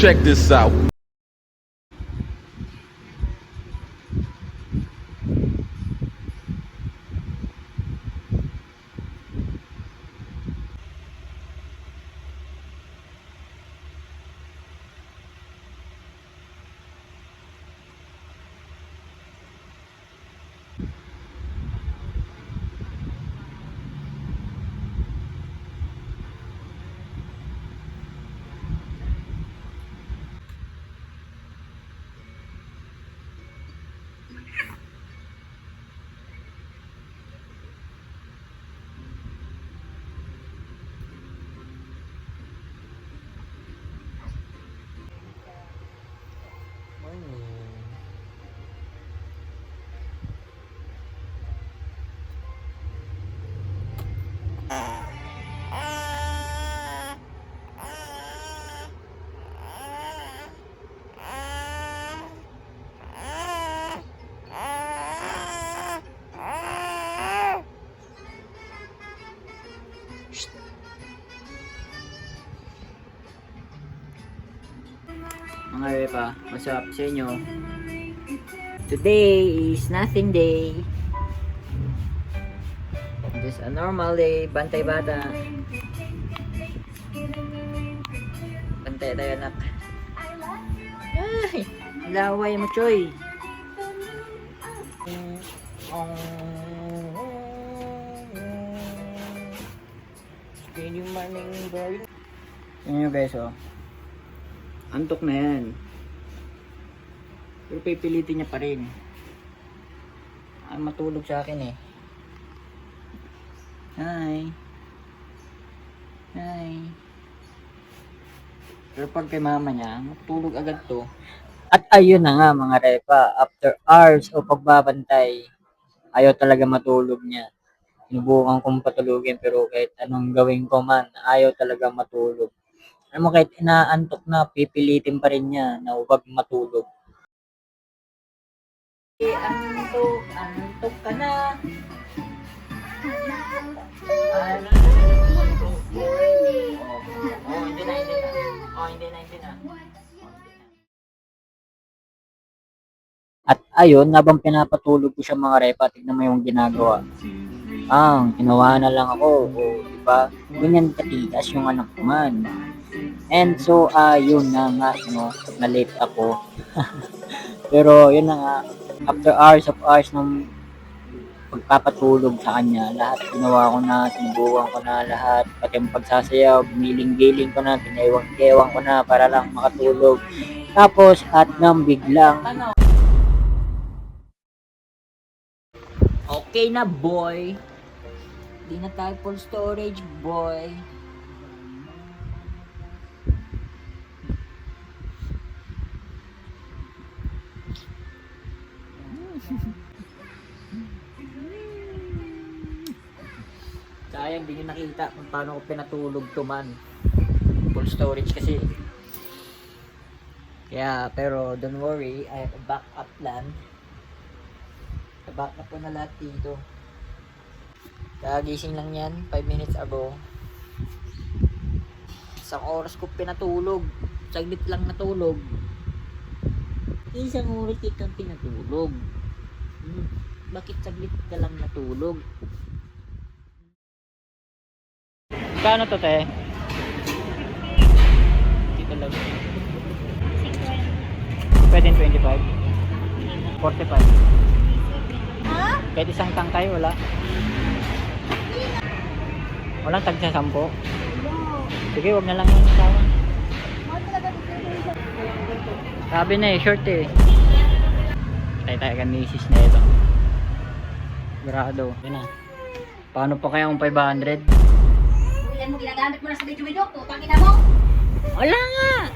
Check this out. Mga repa, what's up sa inyo? Today is nothing day. Just a normal day, bantay bata. Bantay tayo anak. Ay, laway mo choy. Can you morning boy? Yan nyo guys oh. Antok na yan. Pero pipilitin niya pa rin. Ay, matulog sa akin eh. Hi. Hi. Pero pag kay mama niya, matulog agad to. At ayun na nga mga repa, after hours o pagbabantay, ayaw talaga matulog niya. Sinubukan kong patulugin pero kahit anong gawin ko man, ayaw talaga matulog. Alam mo, kahit inaantok na, pipilitin pa rin niya na huwag matulog. Antok ka na. Hindi na. At ayun, habang pinapatulog ko siya mga repa, tignan mo yung ginagawa. Ginawa na lang ako. O, diba? Ganyan katigas yung anak ko man. And so, yun na nga, na-late ako. Pero, yun na nga, after hours ng pagpapatulog sa kanya, lahat ginawa ko na, sinubukan ko na lahat, pati yung pagsasayaw, biniling-giling ko na, pinaiwang-kewang ko na para lang makatulog. Tapos, at nang biglang, okay na boy, di na tayo full storage boy. Sayang, di nyo nakita kung paano ko pinatulog to man. Full storage kasi. Kaya, pero don't worry, I have a backup plan. Backup ko na lahat dito. Kagising lang yan, 5 minutes ago. Isang oras ko pinatulog. Saglit lang natulog. Isang oras kitang pinatulog. Bakit saglit ka lang natulog? Kano to te? Dito lang. Pwede 25? 45? Ha? Kahit isang tangkay, wala? Walang tag sa 10? Sige, wag na lang yung sawa. Sabi na eh, short eh. Tayo kan misis na ito. Grado. Yan na. Paano pa kaya kung 500? Ilan mo ginagamit mo na sa video-video? Putang ina mo! Wala nga!